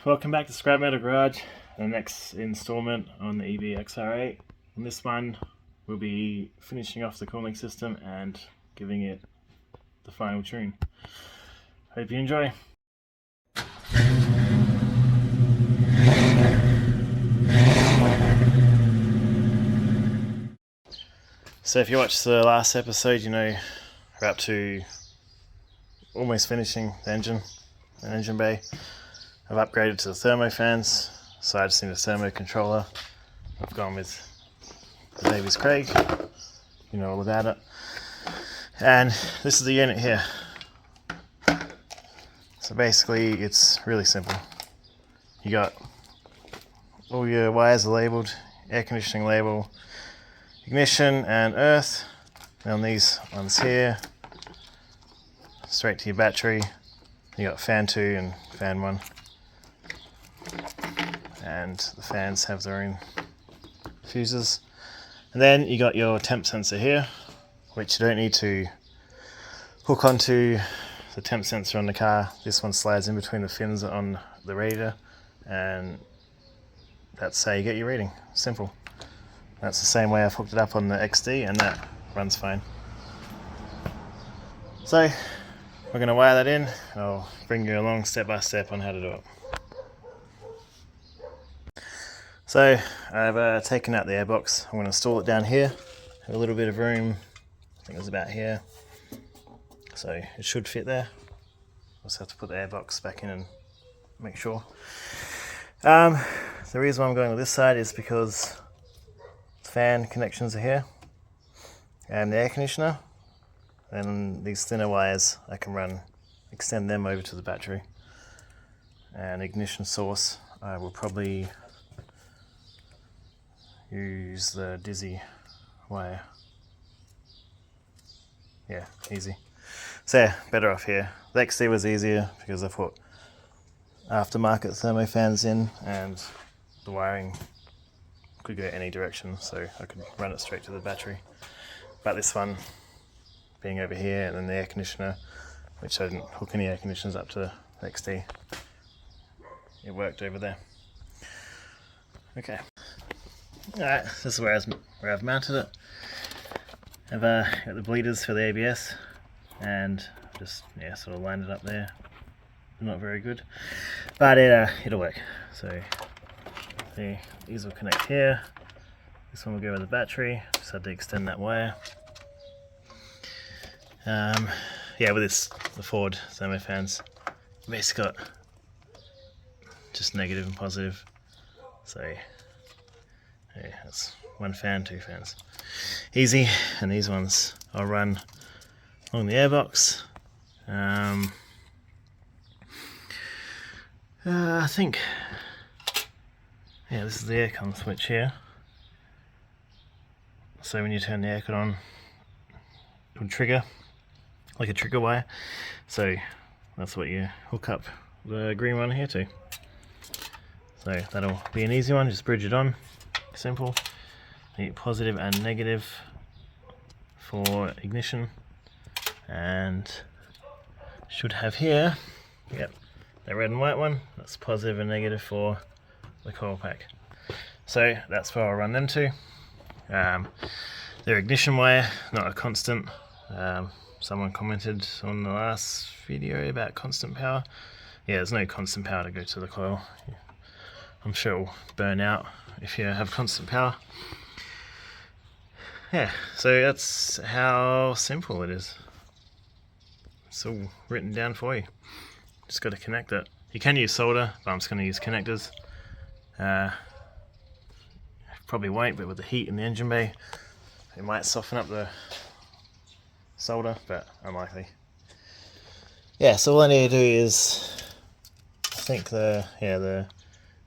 welcome back to Scrap Metal Garage, the next installment on the EB XR8. On this one, we'll be finishing off the cooling system and giving it the final tune. Hope you enjoy. So if you watched the last episode, you know we're up to almost finishing the engine bay. I've upgraded to the thermo fans, so I just need a thermo controller. I've gone with the Davies Craig, you know all about it. And this is the unit here. So basically it's really simple. You got all your wires are labelled, air conditioning label, ignition and earth. And on these ones here, straight to your battery. You got fan 2 and fan 1. And the fans have their own fuses. And then you got your temp sensor here, which you don't need to hook onto the temp sensor on the car. This one slides in between the fins on the radiator, and that's how you get your reading. Simple. That's the same way I've hooked it up on the XD, and that runs fine. So we're going to wire that in. I'll bring you along step by step on how to do it. So I've taken out the airbox. I'm going to install it down here. Have a little bit of room. I think it's about here. So it should fit there. Just have to put the airbox back in and make sure. The reason why I'm going with this side is because the fan connections are here and the air conditioner, and these thinner wires I can extend them over to the battery. And ignition source, I will probably use the Dizzy wire. Yeah, easy. So yeah, better off here. The XD was easier because I put aftermarket thermo fans in and the wiring could go any direction, so I could run it straight to the battery. But this one being over here, and then the air conditioner, which I didn't hook any air conditioners up to the XD, it worked over there. Okay. Alright, this is where I've mounted it. I've got the bleeders for the ABS and just sort of lined it up there. Not very good, but it'll work. So these will connect here. This one will go with the battery. Just had to extend that wire. With the Ford thermo fans, you basically got just negative and positive. So yeah, that's one fan, 2 fans. Easy. And these ones I'll run along the airbox. I think, this is the aircon switch here. So when you turn the aircon on, it will trigger, like a trigger wire. So that's what you hook up the green one here to. So that'll be an easy one, just bridge it on. Simple. The positive and negative for ignition, and should have here, the red and white one, that's positive and negative for the coil pack. So that's where I'll run them to. They're ignition wire, not a constant. Someone commented on the last video about constant power. Yeah, there's no constant power to go to the coil. I'm sure it'll burn out if you have constant power. Yeah, so that's how simple it is. It's all written down for you. Just got to connect it. You can use solder, but I'm just going to use connectors. Probably won't, but with the heat in the engine bay, it might soften up the solder, but unlikely. Yeah, so all I need to do is, I think the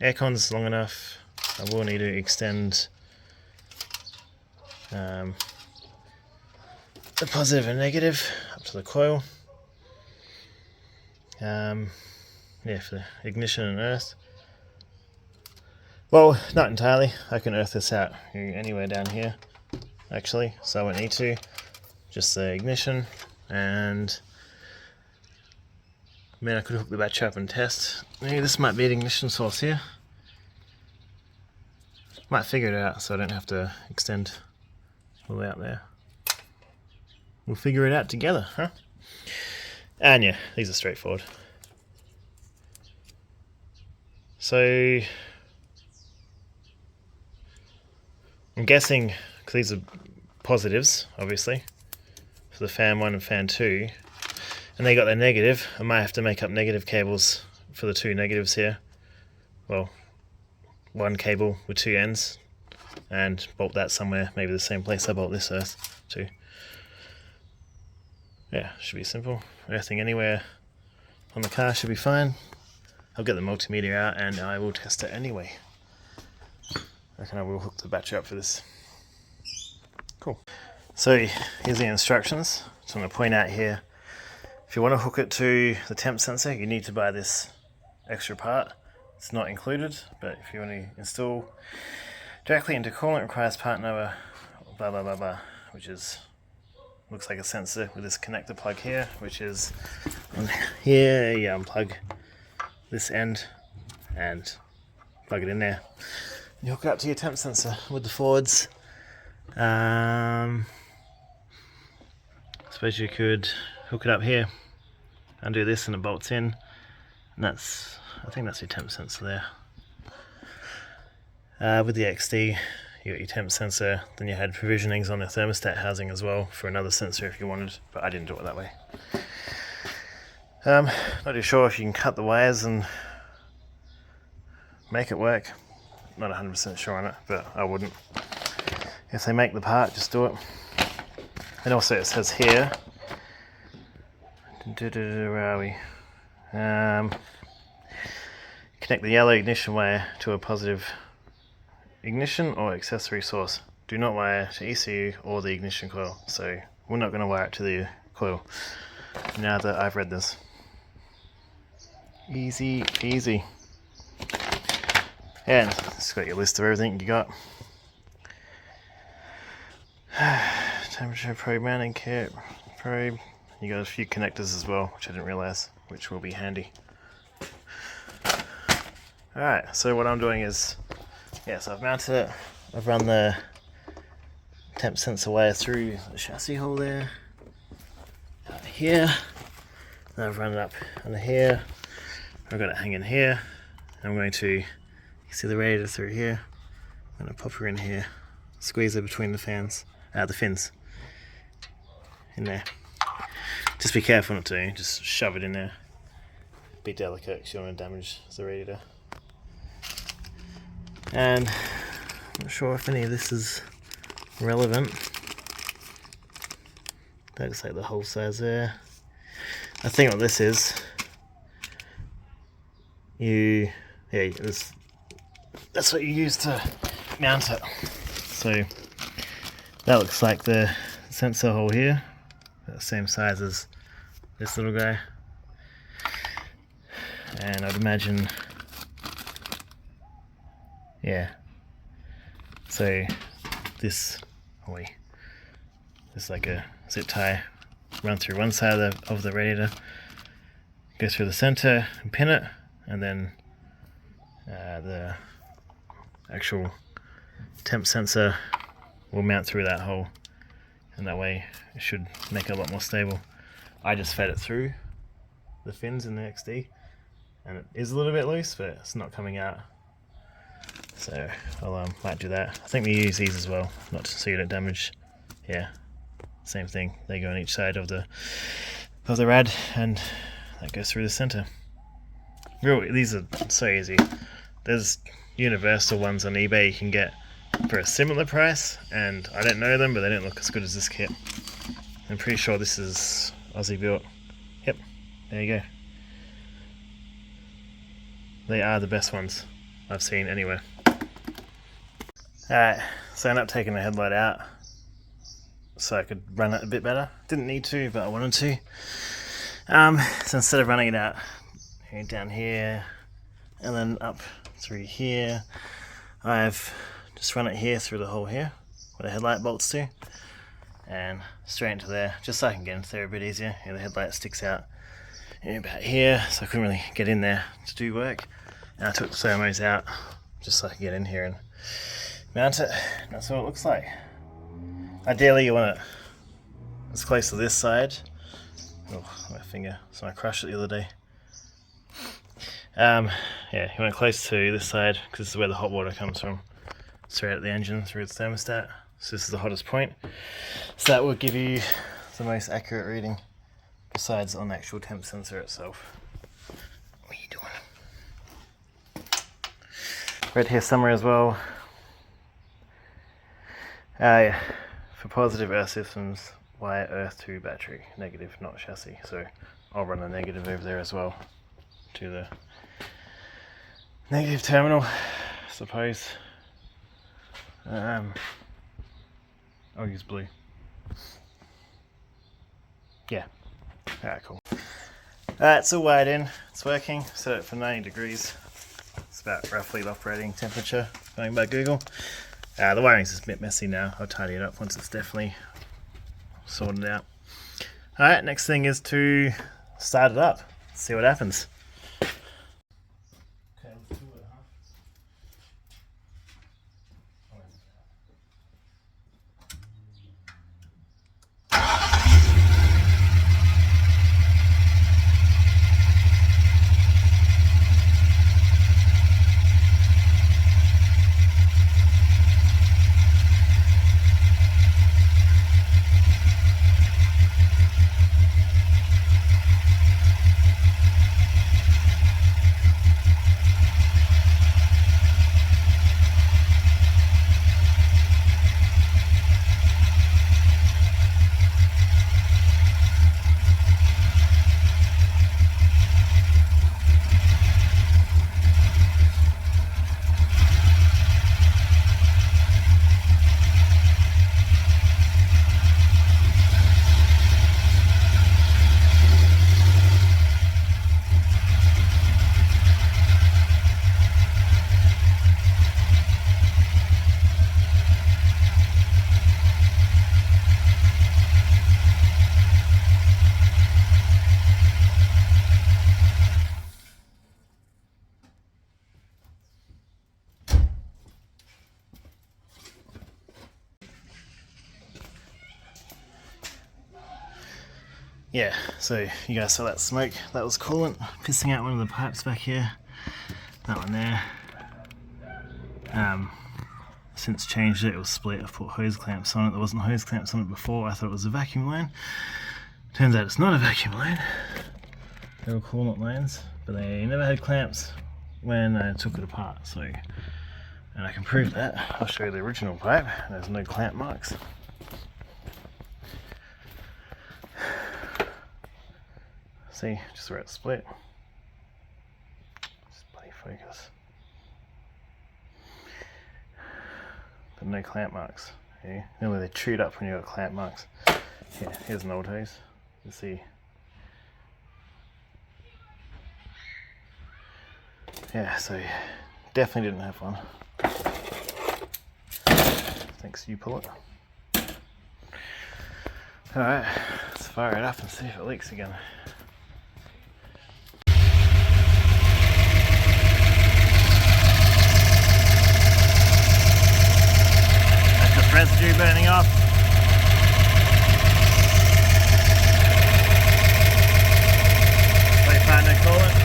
aircon's long enough. I will need to extend the positive and negative up to the coil. For the ignition and earth. Well, not entirely. I can earth this out anywhere down here, actually, so I won't need to. Just the ignition and I mean, I could hook the battery up and test. Maybe this might be an ignition source here. Might figure it out so I don't have to extend all the way out there. We'll figure it out together, huh? And yeah, these are straightforward. So I'm guessing, because these are positives, obviously, for the fan 1 and fan 2, and they got their negative, I might have to make up negative cables for the 2 negatives here. Well, 1 cable with 2 ends, and bolt that somewhere, maybe the same place I bolt this earth to. Yeah, should be simple. Earthing anywhere on the car should be fine. I'll get the multimeter out and I will test it anyway. I reckon I will hook the battery up for this. Cool. So here's the instructions. So I'm going to point out here, if you want to hook it to the temp sensor, you need to buy this extra part. It's not included, but if you want to install directly into coolant, requires part number blah blah blah blah, which is looks like a sensor with this connector plug here, which is on here. You unplug this end and plug it in there. You hook it up to your temp sensor with the forwards. Suppose you could hook it up here, undo this and it bolts in, and that's, I think that's your temp sensor there. With the XD, you got your temp sensor, then you had provisionings on the thermostat housing as well for another sensor if you wanted, but I didn't do it that way. Not too sure if you can cut the wires and make it work. Not 100% sure on it, but I wouldn't. If they make the part, just do it. And also it says here, where are we? Connect the yellow ignition wire to a positive ignition or accessory source. Do not wire to ECU or the ignition coil. So we're not going to wire it to the coil now that I've read this. Easy peasy. And it's got your list of everything you got. Temperature probe, mounting kit, probe. You got a few connectors as well, which I didn't realize, which will be handy. Alright, so what I'm doing is, so I've mounted it. I've run the temp sensor wire through the chassis hole there, out here. Then I've run it up under here. I've got it hanging here. I'm going to, you see the radiator through here. I'm going to pop her in here, squeeze her between the fans, the fins, in there. Just be careful not to, just shove it in there. Be delicate because you don't want to damage the radiator. And I'm not sure if any of this is relevant. That looks like the hole size there. I think what this is, that's what you use to mount it. So that looks like the sensor hole here, the same size as this little guy. And I'd imagine, so this is like a zip tie, run through one side of the radiator, go through the center and pin it, and then the actual temp sensor will mount through that hole, and that way it should make it a lot more stable. I just fed it through the fins in the XD, and it is a little bit loose, but it's not coming out. So I might do that. I think we use these as well, not so you don't damage. Same thing. They go on each side of the rad, and that goes through the center. Really, these are so easy. There's universal ones on eBay you can get for a similar price, and I don't know them, but they don't look as good as this kit. I'm pretty sure this is Aussie built. Yep, there you go. They are the best ones I've seen anywhere. Alright, so I ended up taking the headlight out so I could run it a bit better. Didn't need to, but I wanted to. So instead of running it out down here and then up through here, I've just run it here through the hole here where the headlight bolts to, and straight into there, just so I can get into there a bit easier. The headlight sticks out about here, so I couldn't really get in there to do work. And I took the thermos out just so I could get in here and mount it. That's what it looks like. Ideally you want it as close to this side. Oh, my finger, so I crushed it the other day. Yeah, you want it close to this side because this is where the hot water comes from, straight at the engine through its thermostat. So this is the hottest point. So that will give you the most accurate reading besides on the actual temp sensor itself. What are you doing? Red here somewhere as well. Yeah. For positive earth systems, wire earth to battery, negative not chassis. So I'll run a negative over there as well to the negative terminal, I suppose. I'll use blue. Yeah. Alright, cool. It's all wired in, it's working. Set it for 90 degrees. It's about roughly the operating temperature going by Google. The wiring's just a bit messy now. I'll tidy it up once it's definitely sorted out. Alright, next thing is to start it up. See what happens. Okay, let's do it, huh? Yeah, so you guys saw that smoke, that was coolant pissing out one of the pipes back here, that one there. Since changed it, it was split. I've put hose clamps on it. There wasn't hose clamps on it before. I thought it was a vacuum line. Turns out it's not a vacuum line. They were coolant lines, but they never had clamps when I took it apart. So, and I can prove that. I'll show you the original pipe. There's no clamp marks. See, just where it's split. Just bloody focus. But no clamp marks. Yeah. Normally they chewed up when you got clamp marks. Yeah, here's an old hose. You see. Yeah, so definitely didn't have one. Thanks, you pull it. Alright, let's fire it up and see if it leaks again. Residue burning off. So far no coolant.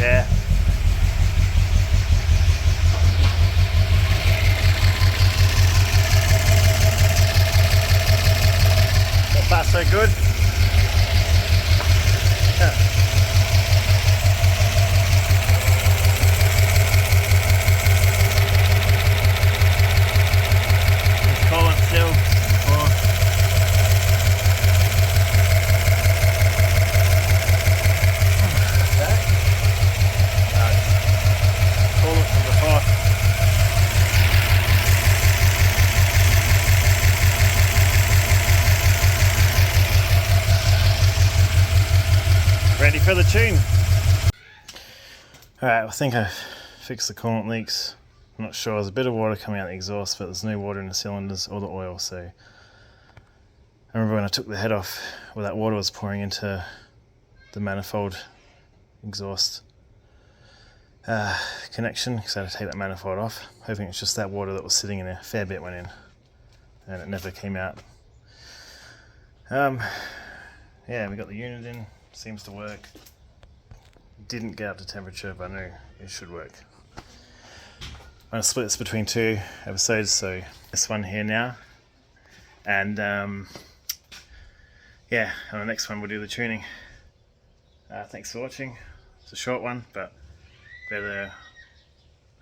Yeah. So far so good. Yeah. Just call it still. for the tune. Alright, I think I fixed the coolant leaks. I'm not sure, there's a bit of water coming out the exhaust, but there's no water in the cylinders or the oil, so I remember when I took the head off, well, that water was pouring into the manifold exhaust connection, because I had to take that manifold off, hoping it's just that water that was sitting in there. A fair bit went in, and it never came out. Yeah, we got the unit in, seems to work. Didn't get up to temperature, but I know it should work. I'm going to split this between 2 episodes, so this one here now, and yeah, on the next one we'll do the tuning. Thanks for watching. It's a short one, but better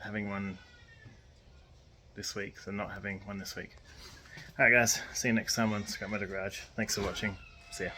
having one this week than not having one this week. Alright guys, see you next time on Scrap Motor Garage. Thanks for watching. See ya.